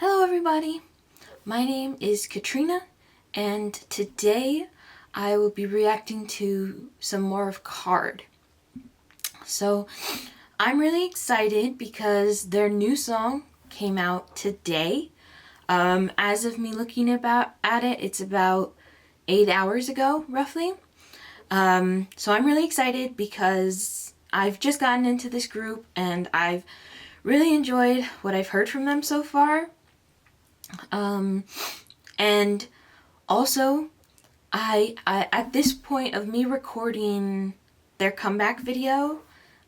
Hello everybody, my name is Katrina and today I will be reacting to some more of KARD. So I'm really excited because their new song came out today. As of me looking at it, it's about 8 hours ago roughly. So I'm really excited because I've just gotten into this group and I've really enjoyed what I've heard from them so far. And also I at this point of me recording their comeback video,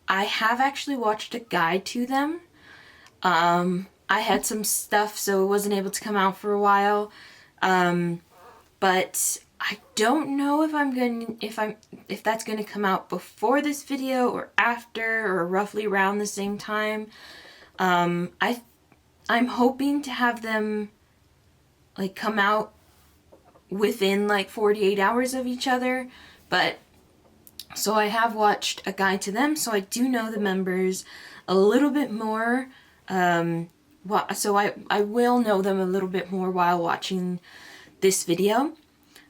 I have actually watched a guide to them. I had some stuff, so it wasn't able to come out for a while. But I don't know if that's gonna come out before this video or after or roughly around the same time. I'm hoping to have them like come out within like 48 hours of each other, but so I have watched a guide to them, so I do know the members a little bit more. So I will know them a little bit more while watching this video.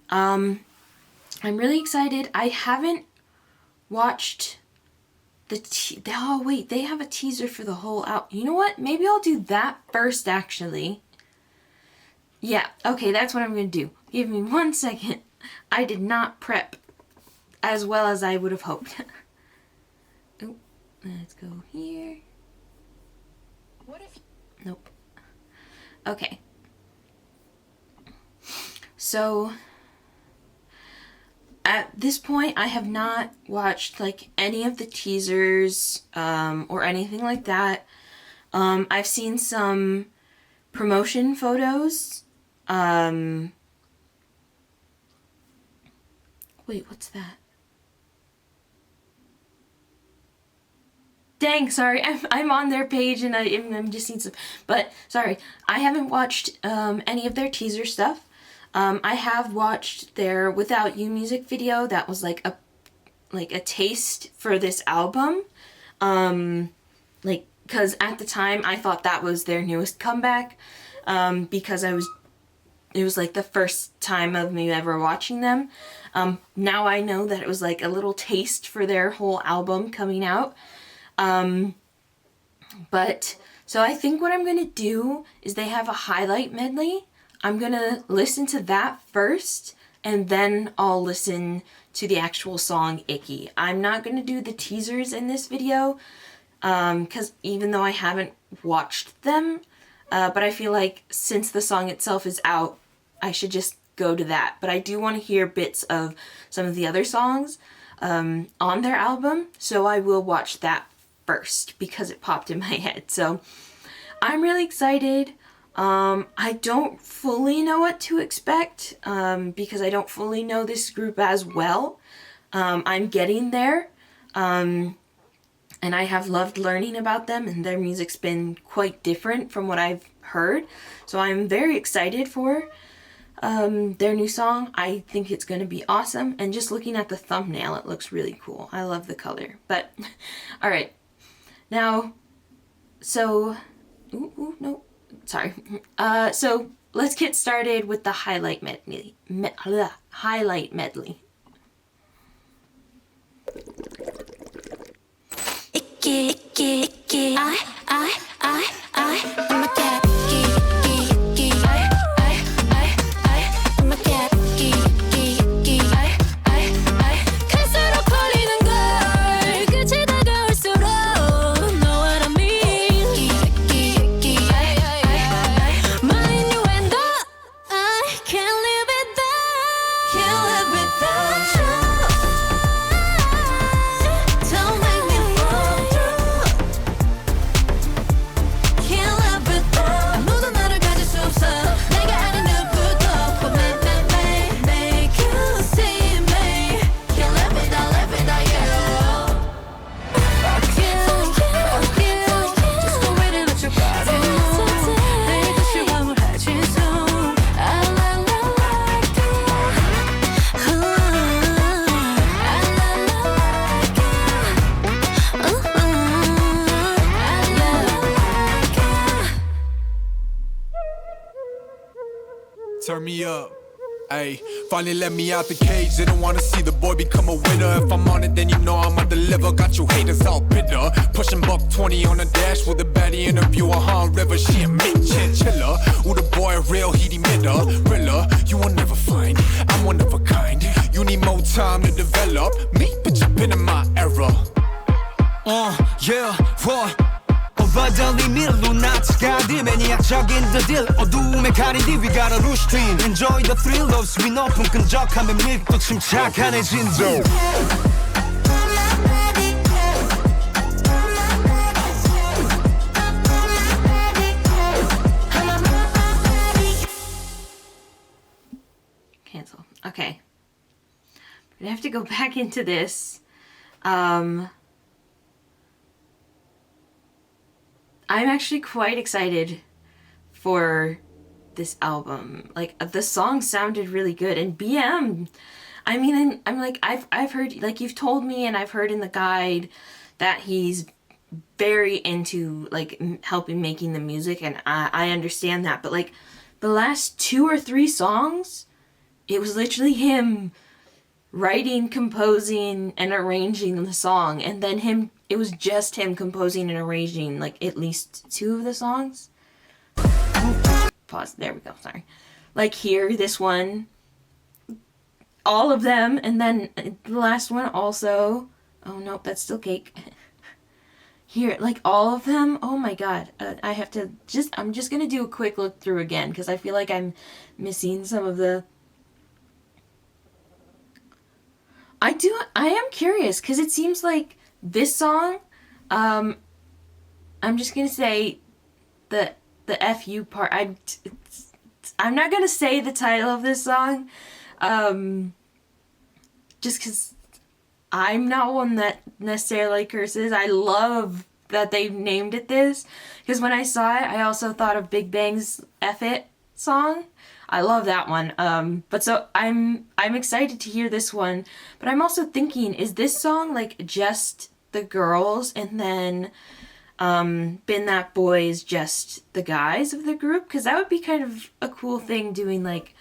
I'm really excited. I haven't watched oh wait, they have a teaser for the whole out. You know what? Maybe I'll do that first actually. Yeah, okay, that's what I'm gonna do. Give me 1 second. I did not prep as well as I would have hoped. Oh, let's go here. What if... Nope. Okay. So, at this point, I have not watched like any of the teasers or anything like that. I've seen some promotion photos. Wait, what's that? Dang, sorry, I'm on their page and I'm just seeing some, but sorry, I haven't watched any of their teaser stuff. I have watched their Without You music video. That was like a taste for this album. Cause at the time I thought that was their newest comeback, because it was like the first time of me ever watching them. Now I know that it was like a little taste for their whole album coming out. But so I think what I'm gonna do is they have a highlight medley. I'm gonna listen to that first and then I'll listen to the actual song Icky. I'm not gonna do the teasers in this video, because even though I haven't watched them, but I feel like since the song itself is out, I should just go to that. But I do want to hear bits of some of the other songs on their album, so I will watch that first because it popped in my head. So I'm really excited. I don't fully know what to expect because I don't fully know this group as well. I'm getting there, and I have loved learning about them, and their music's been quite different from what I've heard. So I'm very excited for their new song. I think it's going to be awesome, and just looking at the thumbnail, it looks really cool. I love the color. But all right, now, so so let's get started with the highlight medley. Highlight medley. Icky, icky, icky. I'm a cat. Can't live Turn me up. Ay, finally let me out the cage. They don't wanna see the boy become a winner. If I'm on it, then you know I'ma deliver. Got you haters all bitter. Pushing $120 on the dash with a baddie interview on Han River. She a mid-chinchilla. Ooh, the boy a real heat emitter. Rilla, you will never find. I'm one of a kind. You need more time to develop. Me, bitch, I've been in my era. Yeah, what? Overly 밀루나치가디 매니악적인 the deal 어두움에 가리디 we gotta rush twin enjoy the thrill of 스윗 높은 끈적함에 밀도 침착한해진 zone Cancel. Okay. I have to go back into this. I'm actually quite excited for this album. Like, the song sounded really good, and BM, I mean, I'm like, I've heard, like, you've told me and I've heard in the guide that he's very into, like, helping making the music, and I understand that, but, like, the last 2 or 3 songs, it was literally him writing, composing, and arranging the song, and then it was just him composing and arranging, like, at least 2 of the songs. Pause. There we go. Sorry. Like, here, this one, all of them, and then the last one also. Oh, nope, that's still cake. Here, like, all of them. Oh, my God. I have to I'm just gonna do a quick look through again, because I feel like I'm missing some of the... I am curious, because it seems like this song, I'm just gonna say the FU part. I'm not gonna say the title of this song, just because I'm not one that necessarily curses. I love that they named it this, because when I saw it, I also thought of Big Bang's F It song. I love that one. But so I'm excited to hear this one, but I'm also thinking, is this song like just the girls and then Been That Boy is just the guys of the group? Because that would be kind of a cool thing, doing like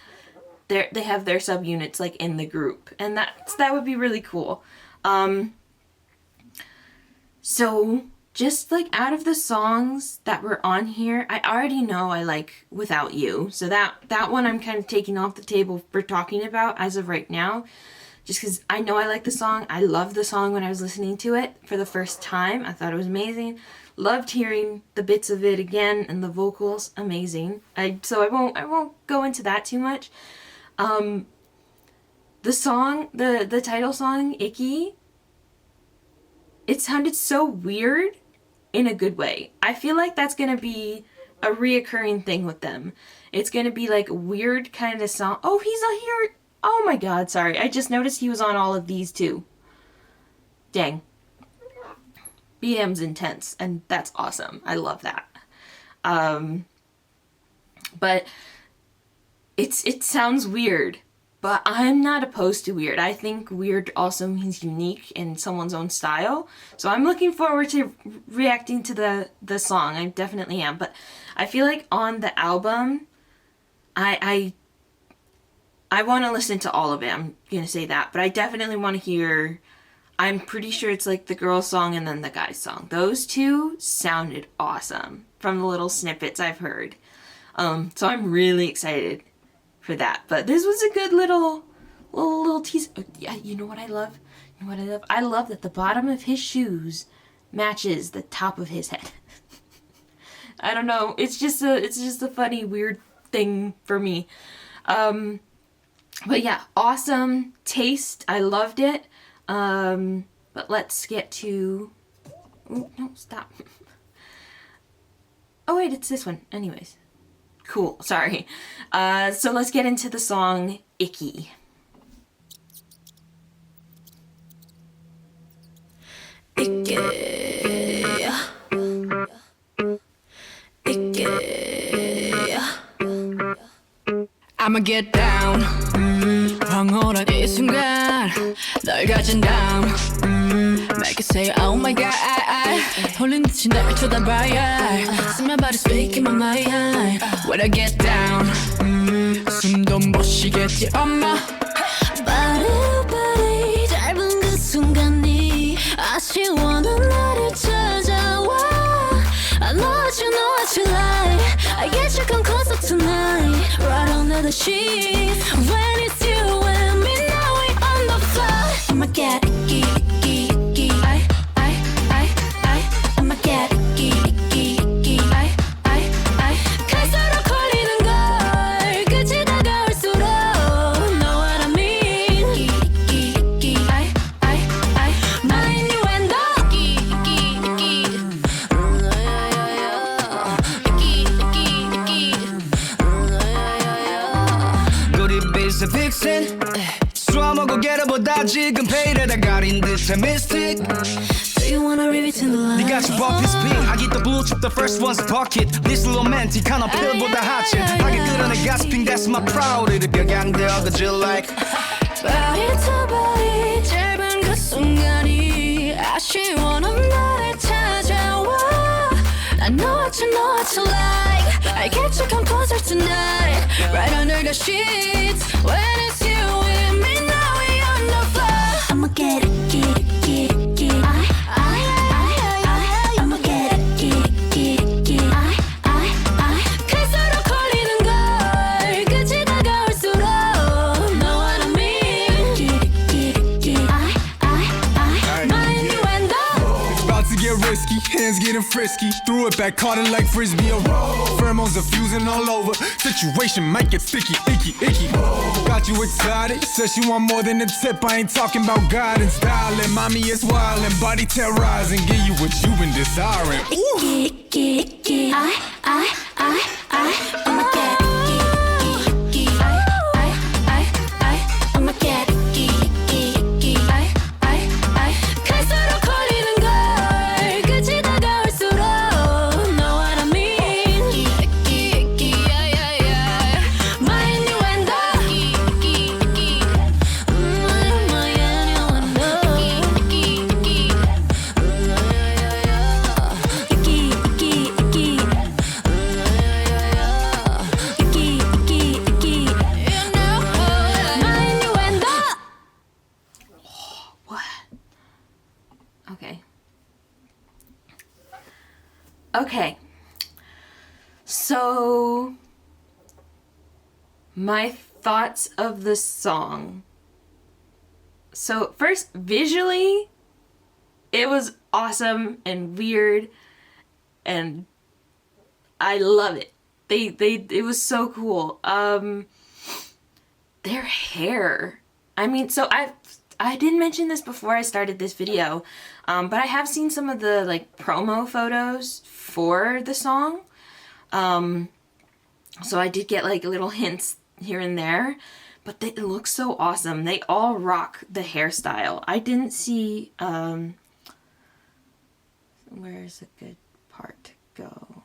they have their subunits like in the group, and that would be really cool. So just like out of the songs that were on here, I already know I like Without You. So that one I'm kind of taking off the table for talking about as of right now. Just because I know I like the song. I loved the song when I was listening to it for the first time. I thought it was amazing. Loved hearing the bits of it again, and the vocals, amazing. So I won't go into that too much. The song, the title song, Icky, it sounded so weird in a good way. I feel like that's gonna be a reoccurring thing with them. It's gonna be like weird kind of song. Oh, he's here. Oh my God, sorry. I just noticed he was on all of these too. Dang. BM's intense, and that's awesome. I love that. But it sounds weird, but I'm not opposed to weird. I think weird also means unique in someone's own style. So I'm looking forward to reacting to the song. I definitely am. But I feel like on the album, I want to listen to all of it. I'm going to say that. But I definitely want to hear... I'm pretty sure it's like the girl song and then the guy song. Those two sounded awesome from the little snippets I've heard. So I'm really excited for that. But this was a good little tease. Oh, yeah, you know what I love? You know what I love? I love that the bottom of his shoes matches the top of his head. I don't know. It's just a funny, weird thing for me. But yeah, awesome taste. I loved it. But let's get to... Oh, no, stop. Oh, wait, it's this one. Anyways. Cool, sorry. So let's get into the song Icky. Icky. Icky. I'ma get down. 황홀한 이 순간 널 가진 다음 Make it say oh my god 홀린 듯이 날 쳐다봐야 See my body speaking my mind When I get down 미치겠지 엄마 빠르빠르 짧은 그 순간이 아쉬워는 나를 찾아와 I know what you know what you like I get you come closer tonight Right under the sheets When it's you and me now we on the floor I'ma get icky, icky, icky I'ma get icky, icky, icky 갈수록 걸리는 걸 끝이 다가올수록 Know what I mean Icky, icky, mind you and Icky, icky, icky 고립에서 픽신 쏘아먹고 게러보다 지금 페이레다 가린 듯한 미스틱 Do you wanna read between the lines? 네가 좀 버피스 핑 I get the blue chip the first one's a bucket This romantic 한 어필보다 핫해 하게 끌어내 가스핑 that's my proud 이를 벽양되어 그질 like Body to body 짧은 그 순간이 아쉬워는 나를 찾아와 I know what you know what you like I get you come closer tonight Right under the sheets When it's you and me now we on the floor I'ma get it, I'ma get it, 갈수록 걸리는 걸 끝이 다가올수록 Know what I mean mind you and It's about to get risky, hands getting frisky. Threw it back, caught it like frisbee. A roll. Pheromones are fusing all over. Situation might get sticky, icky, icky. Got you excited, says she want more than a tip. I ain't talking about guidance, styling. Mommy is wildin', body terrorizing. Give you what you been desiring. Ooh. icky, I'ma get icky, I'ma get icky, 갈수록 걸리는 걸 끝이 다가올수록 Know what I mean icky, mind you and icky, mind you and Okay. So, my thoughts of the song. So, first, visually, it was awesome and weird, and I love it. It was so cool. Their hair. I mean, so I didn't mention this before I started this video, but I have seen some of the like promo photos for the song. So I did get like little hints here and there, but they look so awesome. They all rock the hairstyle. I didn't see, where's a good part to go?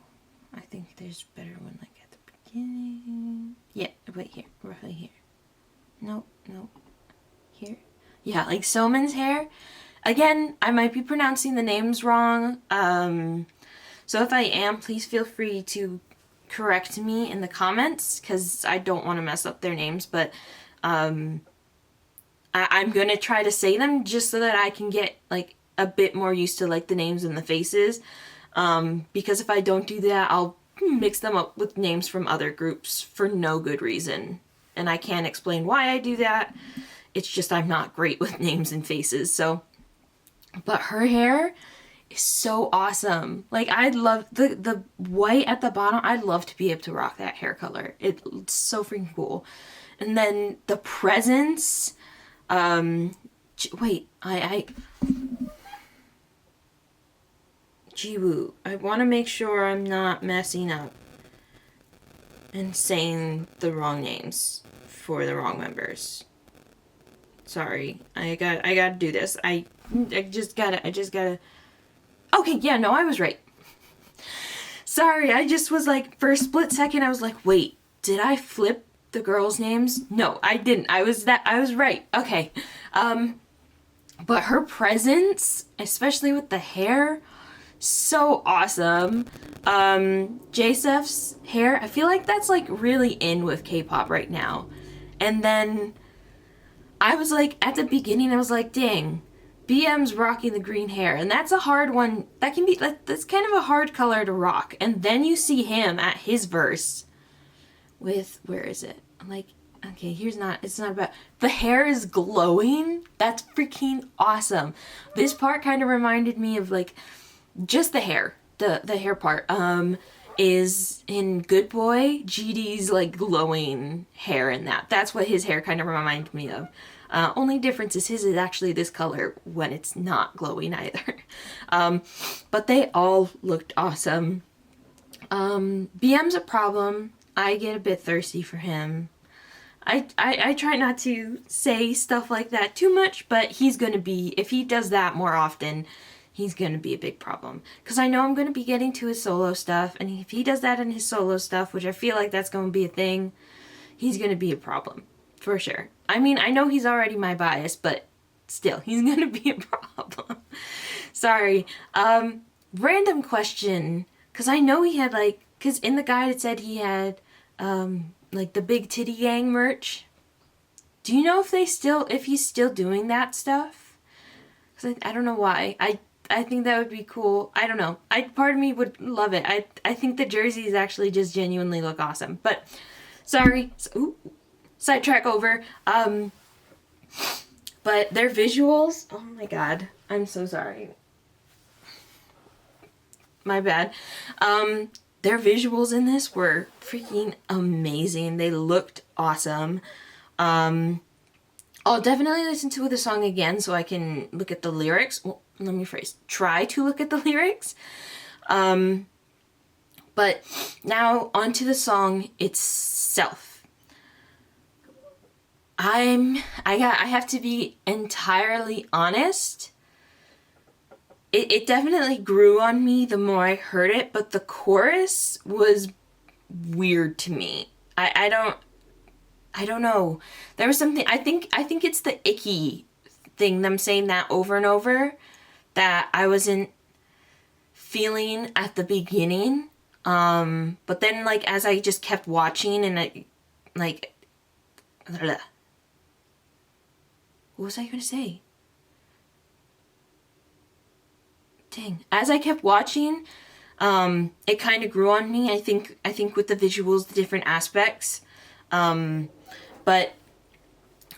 I think there's a better one like at the beginning. Yeah, wait here, roughly here. Nope, here. Yeah, like Soman's hair. Again, I might be pronouncing the names wrong. So if I am, please feel free to correct me in the comments because I don't want to mess up their names. But I'm going to try to say them just so that I can get like a bit more used to like the names and the faces. Because if I don't do that, I'll mix them up with names from other groups for no good reason. And I can't explain why I do that. It's just I'm not great with names and faces. So, but her hair is so awesome. Like I'd love the white at the bottom. I'd love to be able to rock that hair color. It's so freaking cool. And then the presence. Wait, Jiwoo. I want to make sure I'm not messing up and saying the wrong names for the wrong members. Sorry, I gotta do this. I just gotta. Okay, yeah, no, I was right. Sorry, I just was like, for a split second, I was like, wait, did I flip the girls' names? No, I didn't. I was right. Okay. But her presence, especially with the hair, so awesome. J-Seph's hair, I feel like that's like really in with K-pop right now. And then I was like, at the beginning, I was like, dang, BM's rocking the green hair. And that's a hard one. That's kind of a hard color to rock. And then you see him at his verse with, where is it? I'm like, okay, it's not about, the hair is glowing. That's freaking awesome. This part kind of reminded me of like, just the hair, the hair part, is in Good Boy, GD's like glowing hair in that. That's what his hair kind of reminded me of. Only difference is his is actually this color when it's not glowing either. But they all looked awesome. BM's a problem. I get a bit thirsty for him. I try not to say stuff like that too much, but he's gonna be, if he does that more often, he's gonna be a big problem. Because I know I'm gonna be getting to his solo stuff, and if he does that in his solo stuff, which I feel like that's gonna be a thing, he's gonna be a problem. For sure. I mean, I know he's already my bias, but still, he's gonna be a problem. Sorry. Random question. Because I know he had like, because in the guide it said he had like the Big Titty Gang merch. Do you know if he's still doing that stuff? Because I don't know why. I think that would be cool. I don't know. Part of me would love it. I think the jerseys actually just genuinely look awesome. But sorry. Sidetrack over. But their visuals, oh my god. I'm so sorry. My bad. Their visuals in this were freaking amazing. They looked awesome. I'll definitely listen to the song again so I can look at the lyrics. Well, let me rephrase. Try to look at the lyrics. But now onto the song itself. I have to be entirely honest. It definitely grew on me the more I heard it, but the chorus was weird to me. I don't know. There was something, I think it's the Icky thing, them saying that over and over, that I wasn't feeling at the beginning. But then like as I just kept watching and I like, what was I gonna say? Dang. As I kept watching, it kind of grew on me. I think with the visuals, the different aspects. But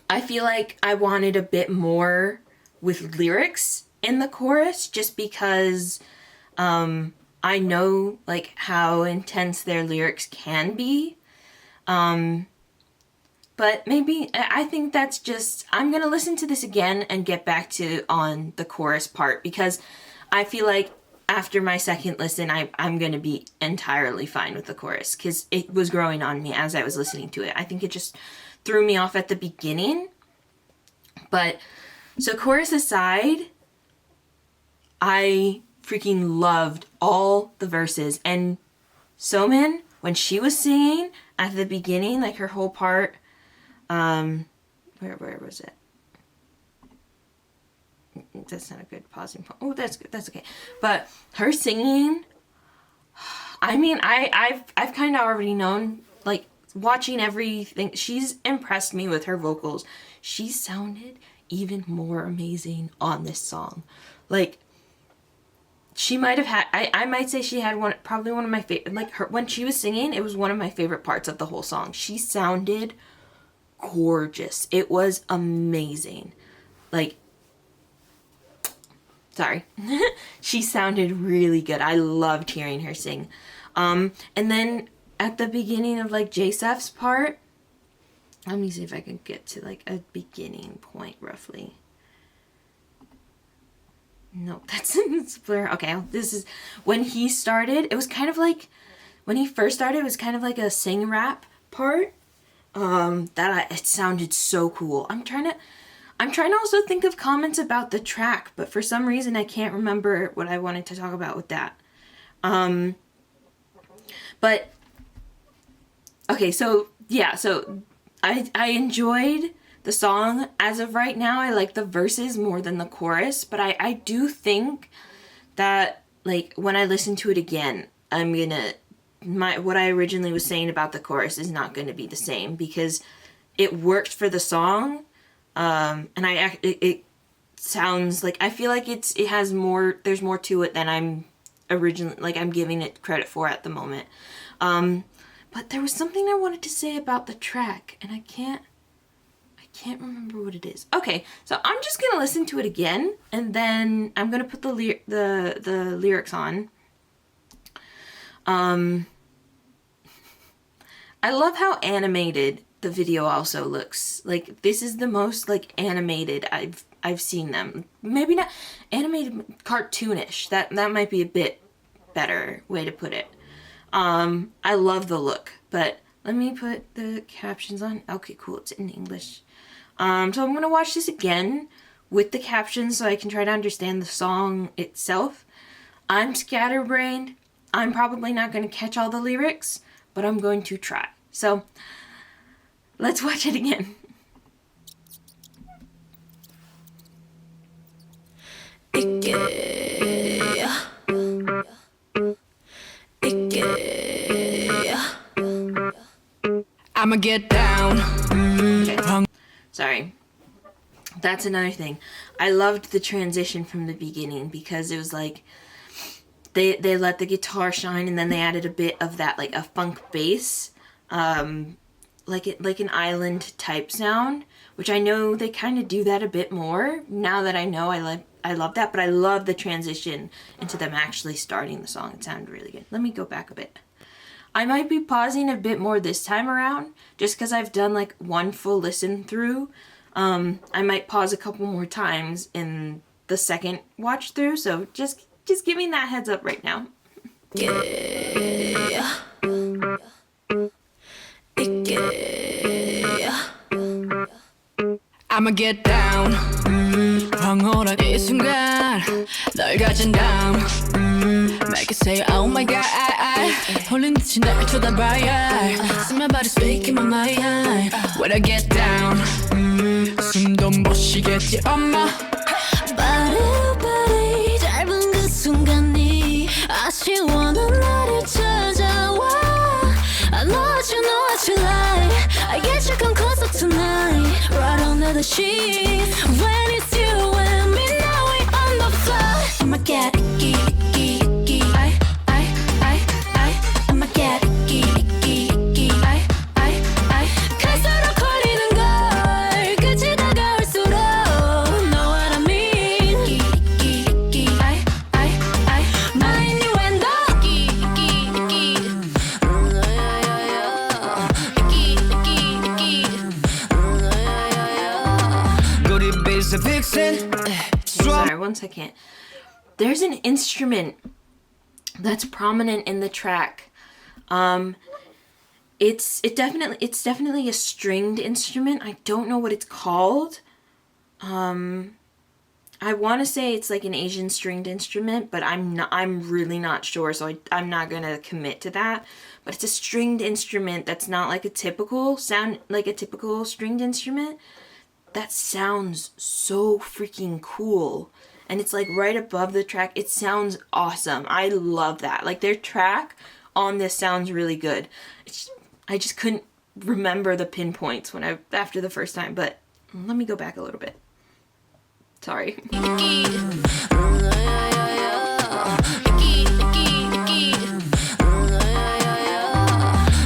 I feel like I wanted a bit more with lyrics in the chorus, just because I know like how intense their lyrics can be. But maybe, I think that's just, I'm gonna listen to this again and get back to on the chorus part, because I feel like after my second listen, I'm gonna be entirely fine with the chorus, because it was growing on me as I was listening to it. I think it just threw me off at the beginning. But, so chorus aside, I freaking loved all the verses. And Somin, when she was singing at the beginning, like her whole part, where was it? That's not a good pausing point. Oh, that's good. That's okay. But her singing, I mean, I've kind of already known, like, watching everything. She's impressed me with her vocals. She sounded even more amazing on this song. Like, she might have had, I might say she had probably one of my favorite, like, her, when she was singing, it was one of my favorite parts of the whole song. She sounded gorgeous. It was amazing. Like, sorry. She sounded really good. I loved hearing her sing. And then at the beginning of like J-Sef's part, let me see if I can get to like a beginning point roughly. No, that's blur. Okay, this is when he started. It was kind of like when he first started. It was kind of like a sing rap part. It sounded so cool. I'm trying to also think of comments about the track, but for some reason I can't remember what I wanted to talk about with that. But okay, so yeah, so I enjoyed the song. As of right now, I like the verses more than the chorus, but I do think that like when I listen to it again, what I originally was saying about the chorus is not going to be the same, because it worked for the song. And it sounds like, I feel like it has more, there's more to it than I'm originally, like I'm giving it credit for at the moment. But there was something I wanted to say about the track, and I can't remember what it is. Okay, so I'm just gonna listen to it again, and then I'm gonna put the lyrics on. I love how animated the video also looks. Like, this is the most like animated I've seen them. Maybe not animated, cartoonish. That might be a bit better way to put it. I love the look, but let me put the captions on. Okay, cool, it's in English. So I'm gonna watch this again with the captions so I can try to understand the song itself. I'm scatterbrained. I'm probably not gonna catch all the lyrics, but I'm going to try. So let's watch it again. Icky. Icky. I'ma get down. Sorry. That's another thing. I loved the transition from the beginning because it was like they let the guitar shine, and then they added a bit of that, like a funk bass, like an island type sound, which I know they kind of do that a bit more now that I know. I love that, but I love the transition into them actually starting the song. It sounded really good. Let me go back a bit. I might be pausing a bit more this time around, just because I've done like one full listen through. I might pause a couple more times in the second watch through, so just giving that heads up right now. I'ma get down. 황홀한 이 순간 널 가진 다음 Make it say oh my god 홀린 듯이 날 쳐다봐야 See my body speaking my mind When I get down 숨도 못 쉬겠지 엄마 빠르빠르 짧은 그 순간이 아쉬워 넌 나를 찾아와 I know what you like I get you come closer tonight Right under the sheets When it's you and me now we on the floor I'ma get icky, icky, icky I'ma get icky, icky, icky 갈수록 걸리는 걸 끝이 다가올수록 Know what I mean Icky, icky, icky Mind you and the Icky, icky, Goody bass vixen. Sorry, one second. There's an instrument that's prominent in the track. It's definitely a stringed instrument. I don't know what it's called. I want to say it's like an Asian stringed instrument, but I'm really not sure, so I'm not gonna commit to that. But it's a stringed instrument that's not like a typical stringed instrument. That sounds so freaking cool. And it's like right above the track. It sounds awesome. I love that. Like their track on this sounds really good. I just couldn't remember the pinpoints after the first time, but let me go back a little bit. Sorry.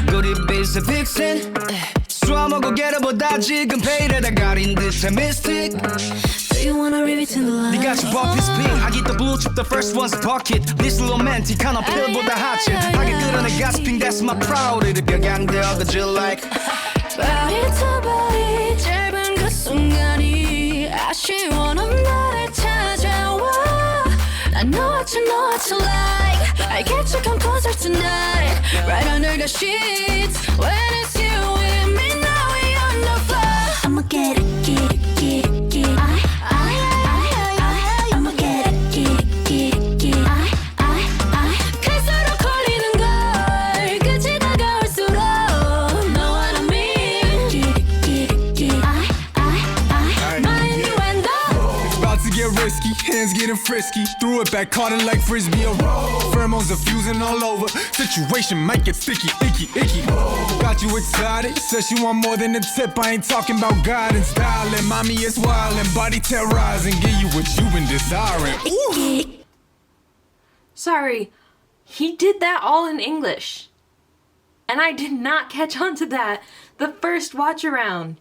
Goody bass vixen. 쏘아먹고 게러보다 지금 페이레다 가린 듯한 mystic. Do you wanna read between the lines? 네가 좀 버피 스핀 I get the blue chip the first one's bucket This romantic 하나 필보다 하체 하게 끌어내 가스핑 that's my proud 이를 벽양되어가질 like Body to body 짧은 그 순간이 아쉬워 넌 나를 찾아와 I know what you like I get you come closer tonight Right under the sheets When it's you and me now we on the floor I'ma get icky, icky, icky I'ma get icky, icky, icky 갈수록 걸리는 걸 끝이 다가올수록 Know what I mean Icky, icky, icky Mind you and the It's about to get risky, hands getting frisky. Threw it back, caught it like frisbee. A roll. Pheromones are fusing all over. Situation might get sticky, icky, icky. Got got you excited. Says she want more than a tip. I ain't talking about guidance. Darling, mommy is wildin', body terrorizing. Give you what you been desiring. Ooh. Sorry, he did that all in English. And I did not catch on to that the first watch around.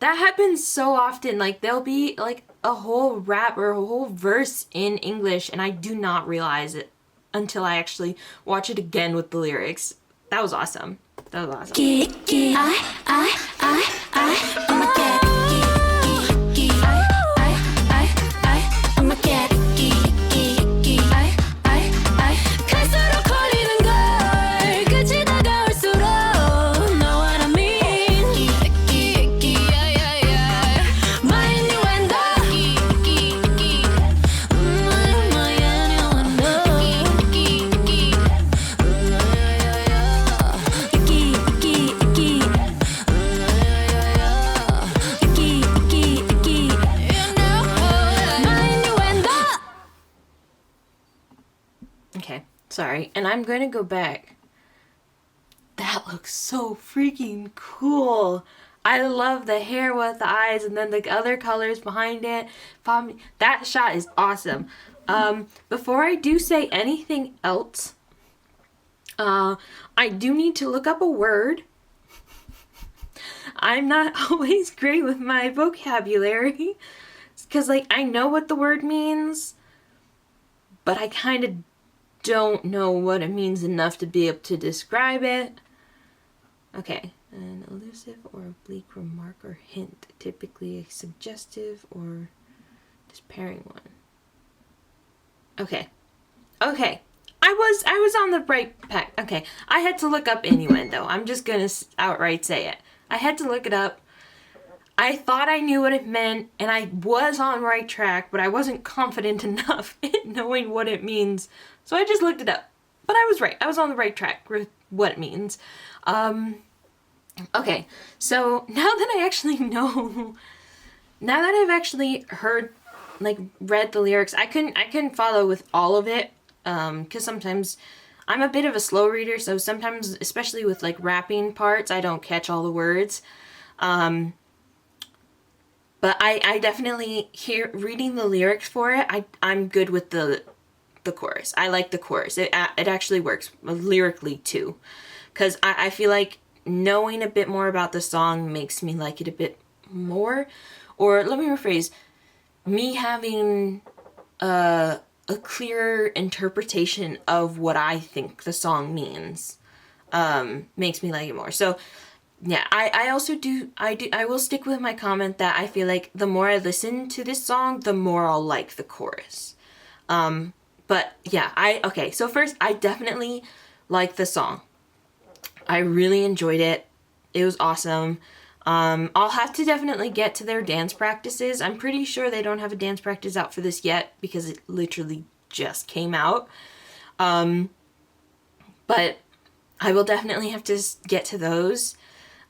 That happens so often. Like, there'll be like a whole rap or a whole verse in English, and I do not realize it until I actually watch it again with the lyrics. That was awesome. That was awesome. Okay, sorry. And I'm going to go back. That looks so freaking cool. I love the hair with the eyes and then the other colors behind it. That shot is awesome. Before I do say anything else, I do need to look up a word. I'm not always great with my vocabulary. Because, like, I know what the word means, but I kind of don't know what it means enough to be able to describe it. Okay. An elusive or oblique remark or hint, typically a suggestive or despairing one. Okay. Okay. I was on the right path. Okay. I had to look up innuendo. I'm just gonna outright say it. I had to look it up. I thought I knew what it meant, and I was on the right track, but I wasn't confident enough in knowing what it means. So I just looked it up. But I was right. I was on the right track with what it means. Okay, so now that I actually know, now that I've actually heard, like, read the lyrics, I couldn't follow with all of it, because sometimes I'm a bit of a slow reader, so sometimes, especially with, like, rapping parts, I don't catch all the words. But I definitely reading the lyrics for it, I'm good with the chorus. I like the chorus. It actually works lyrically too, because I feel like knowing a bit more about the song makes me like it a bit more. Or let me rephrase, me having a clearer interpretation of what I think the song means makes me like it more. So yeah, I will stick with my comment that I feel like the more I listen to this song, the more I'll like the chorus. But yeah, okay, so first, I definitely like the song. I really enjoyed it. It was awesome. I'll have to definitely get to their dance practices. I'm pretty sure they don't have a dance practice out for this yet because it literally just came out. But I will definitely have to get to those.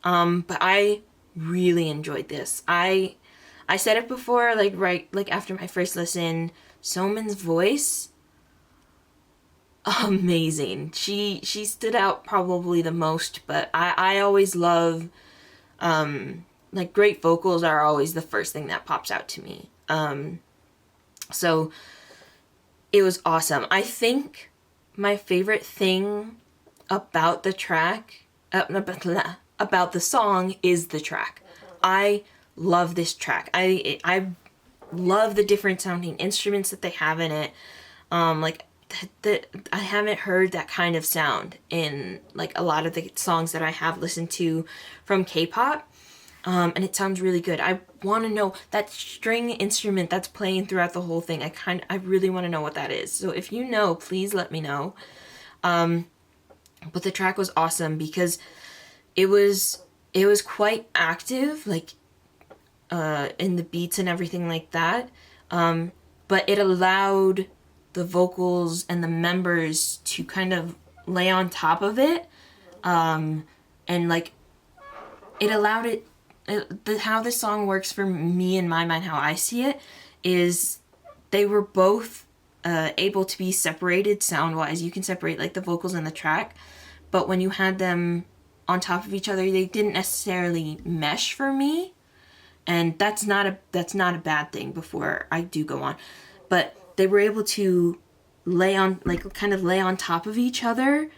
But I really enjoyed this. I said it before, like after my first listen, Somin's voice, amazing. She stood out probably the most, but I always love, like, great vocals are always the first thing that pops out to me. So it was awesome. I think my favorite thing about the track, about the song is the track. I love this track. I love the different sounding instruments that they have in it. I haven't heard that kind of sound in, like, a lot of the songs that I have listened to from K-pop. And it sounds really good. I want to know that string instrument that's playing throughout the whole thing. I really want to know what that is. So if you know, please let me know. But the track was awesome because it was quite active, like, in the beats and everything like that. But it allowed the vocals and the members to kind of lay on top of it. And, like, it allowed it, how this song works for me in my mind, how I see it, is they were both able to be separated sound-wise. You can separate, like, the vocals and the track, but when you had them on top of each other. They didn't necessarily mesh for me, and that's not a bad thing before I do go on. But they were able to lay on top of each other,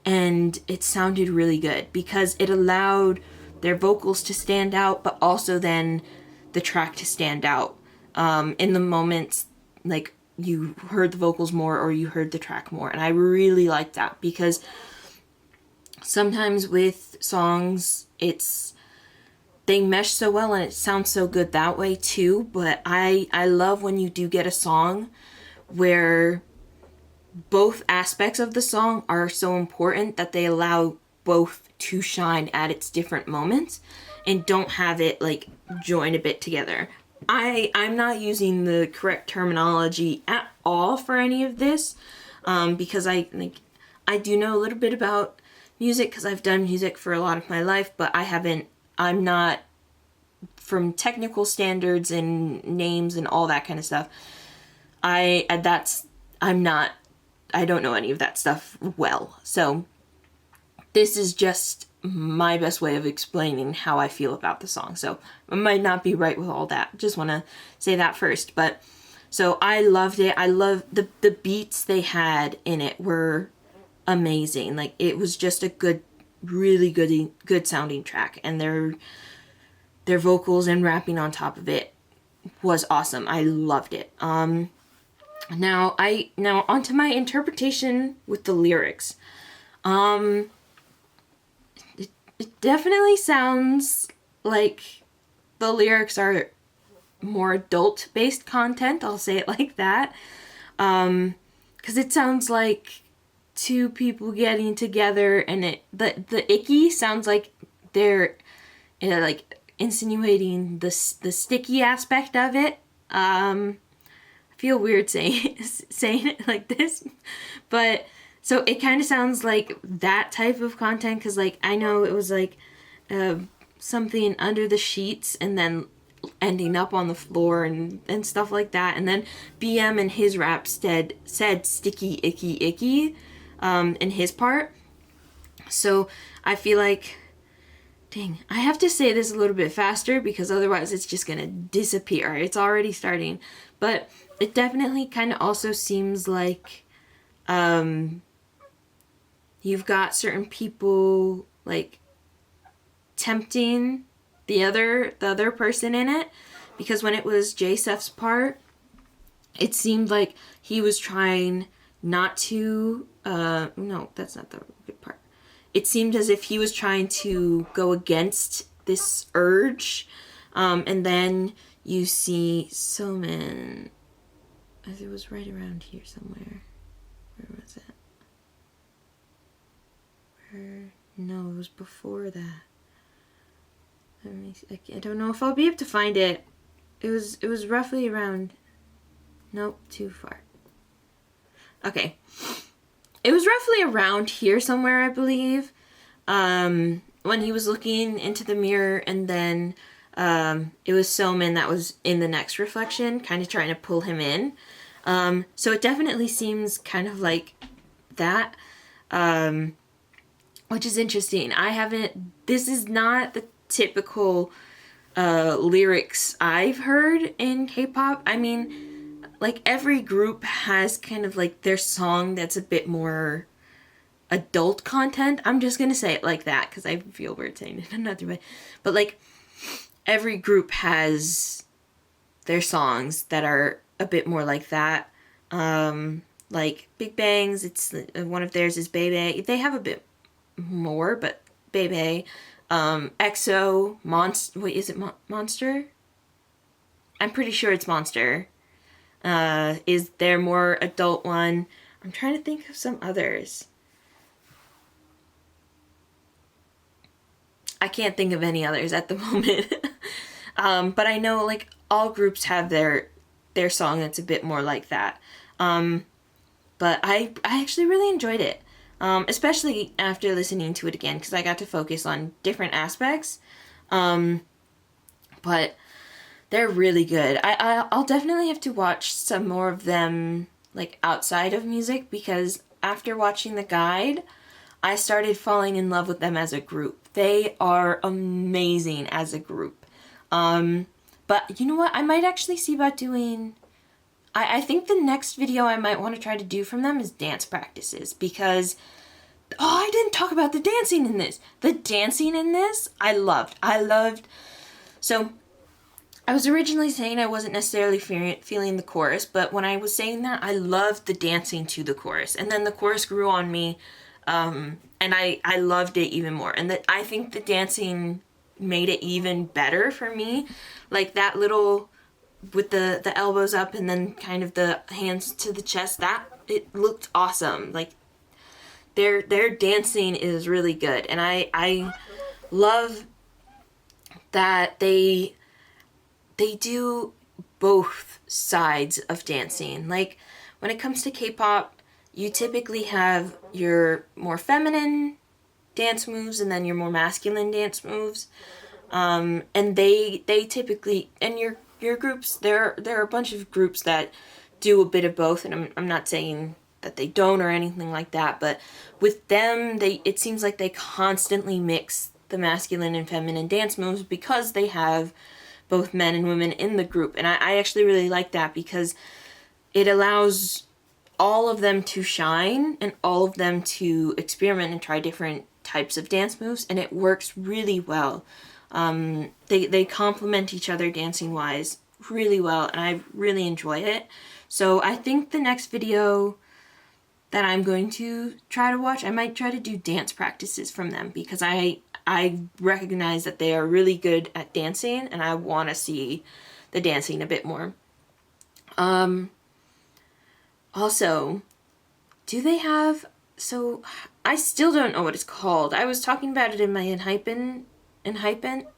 and it sounded really good because it allowed their vocals to stand out, but also then the track to stand out. In the moments, like, you heard the vocals more or you heard the track more. And I really like that because sometimes with songs, they mesh so well and it sounds so good that way too. But I love when you do get a song where both aspects of the song are so important that they allow both to shine at its different moments and don't have it like join a bit together. I'm not using the correct terminology at all for any of this, because I do know a little bit about music because I've done music for a lot of my life, but I'm not, from technical standards and names and all that kind of stuff, I don't know any of that stuff well. So this is just my best way of explaining how I feel about the song. So I might not be right with all that. Just want to say that first. But so I loved it. I love the beats they had in it were amazing. Like, it was just a good, really good sounding track, and their vocals and rapping on top of it was awesome. I loved it. Now onto my interpretation with the lyrics. It definitely sounds like the lyrics are more adult-based content. I'll say it like that. 'Cause it sounds like two people getting together, and the icky sounds like they're like insinuating the sticky aspect of it. I feel weird saying it like this, but so it kind of sounds like that type of content, because like I know it was like something under the sheets and then ending up on the floor and stuff like that. And then BM in his rap said sticky, icky, icky in his part. So I feel like, dang, I have to say this a little bit faster because otherwise it's just gonna disappear. It's already starting. But it definitely kind of also seems like you've got certain people like tempting the other person in it, because when it was J-Seph's part, it seemed like he was trying not to no, that's not the good part. It seemed as if he was trying to go against this urge, and then you see Soman, as it was right around here somewhere. Where was it? No, it was before that. I don't know if I'll be able to find it. It was roughly around. Nope, too far. Okay. It was roughly around here somewhere, I believe. When he was looking into the mirror, and then it was Soman that was in the next reflection, kind of trying to pull him in. So it definitely seems kind of like that. Which is interesting. This is not the typical lyrics I've heard in K-pop. I mean, like, every group has kind of like their song that's a bit more adult content. I'm just gonna say it like that because I feel weird saying it another way. But like, every group has their songs that are a bit more like that. Like Big Bang's, it's one of theirs is Baby. They have a bit more, but Baby, EXO, Monster. Wait, is it Monster? I'm pretty sure it's Monster. Is their more adult one. I'm trying to think of some others. I can't think of any others at the moment. But I know like all groups have their song that's a bit more like that. But I actually really enjoyed it. Especially after listening to it again, because I got to focus on different aspects. But they're really good. I'll definitely have to watch some more of them like outside of music, because after watching the guide, I started falling in love with them as a group. They are amazing as a group. But you know what? I might actually see about doing... I think the next video I might want to try to do from them is dance practices, because... Oh, I didn't talk about the dancing in this. The dancing in this, I loved. So, I was originally saying I wasn't necessarily feeling the chorus, but when I was saying that, I loved the dancing to the chorus. And then the chorus grew on me, and I loved it even more. And I think the dancing made it even better for me. Like that little, with the elbows up and then kind of the hands to the chest, it looked awesome. Like, their dancing is really good. And I love that they do both sides of dancing. Like, when it comes to K-pop, you typically have your more feminine dance moves and then your more masculine dance moves. And they typically, and your groups, there are a bunch of groups that do a bit of both, and I'm not saying that they don't or anything like that, but with them, it seems like they constantly mix the masculine and feminine dance moves because they have both men and women in the group. And I actually really like that, because it allows all of them to shine and all of them to experiment and try different types of dance moves, and it works really well. They complement each other dancing wise really well, and I really enjoy it. So I think the next video that I'm going to try to watch, I might try to do dance practices from them, because I recognize that they are really good at dancing, and I want to see the dancing a bit more. Also, do they have... So, I still don't know what it's called. I was talking about it in my Enhypen...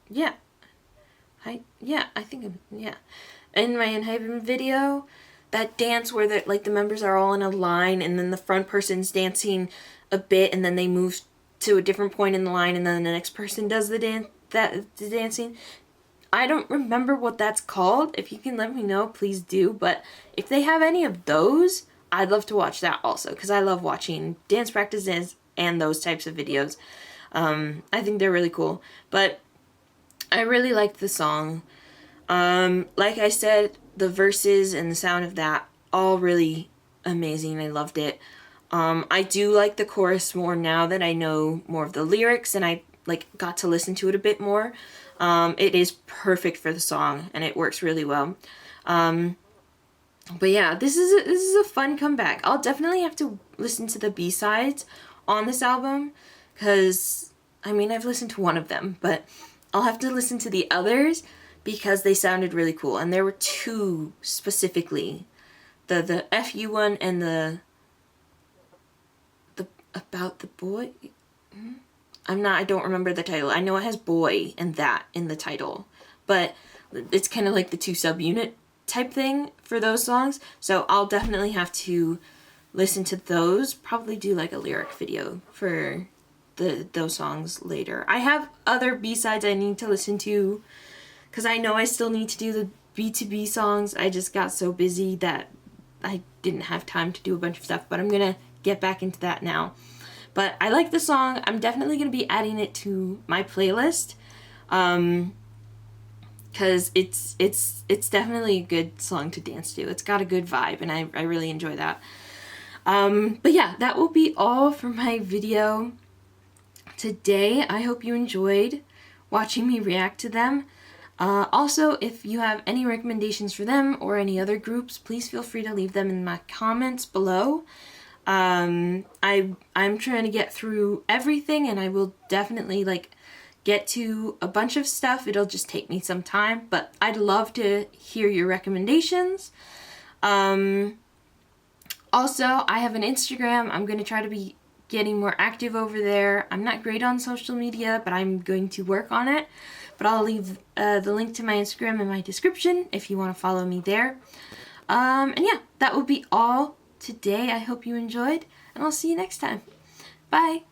Yeah. In my Enhypen video, that dance where the members are all in a line, and then the front person's dancing a bit, and then they move to a different point in the line, and then the next person does the dancing. I don't remember what that's called. If you can let me know, please do. But if they have any of those, I'd love to watch that also, because I love watching dance practices and those types of videos. I think they're really cool. But I really liked the song. Like I said, the verses and the sound of that, all really amazing. I loved it. I do like the chorus more now that I know more of the lyrics and I got to listen to it a bit more. It is perfect for the song and it works really well. But yeah, this is a fun comeback. I'll definitely have to listen to the B-sides on this album, because I mean, I've listened to one of them, but I'll have to listen to the others because they sounded really cool. And there were two specifically, the FU one and the About the Boy. I don't remember the title. I know it has boy and that in the title, but it's kind of like the two subunit type thing for those songs. So I'll definitely have to listen to those, probably do like a lyric video for those songs later. I have other B-sides I need to listen to, because I know I still need to do the B2B songs. I just got so busy that I didn't have time to do a bunch of stuff, but I'm gonna get back into that now. But I like the song. I'm definitely gonna be adding it to my playlist, because it's definitely a good song to dance to. It's got a good vibe, and I really enjoy that. But yeah, that will be all for my video today. I hope you enjoyed watching me react to them. Also, if you have any recommendations for them or any other groups, please feel free to leave them in my comments below. I'm trying to get through everything, and I will definitely get to a bunch of stuff. It'll just take me some time, but I'd love to hear your recommendations. Also, I have an Instagram. I'm going to try to be getting more active over there. I'm not great on social media, but I'm going to work on it. But I'll leave the link to my Instagram in my description if you want to follow me there. And yeah, that will be all today. I hope you enjoyed, and I'll see you next time. Bye!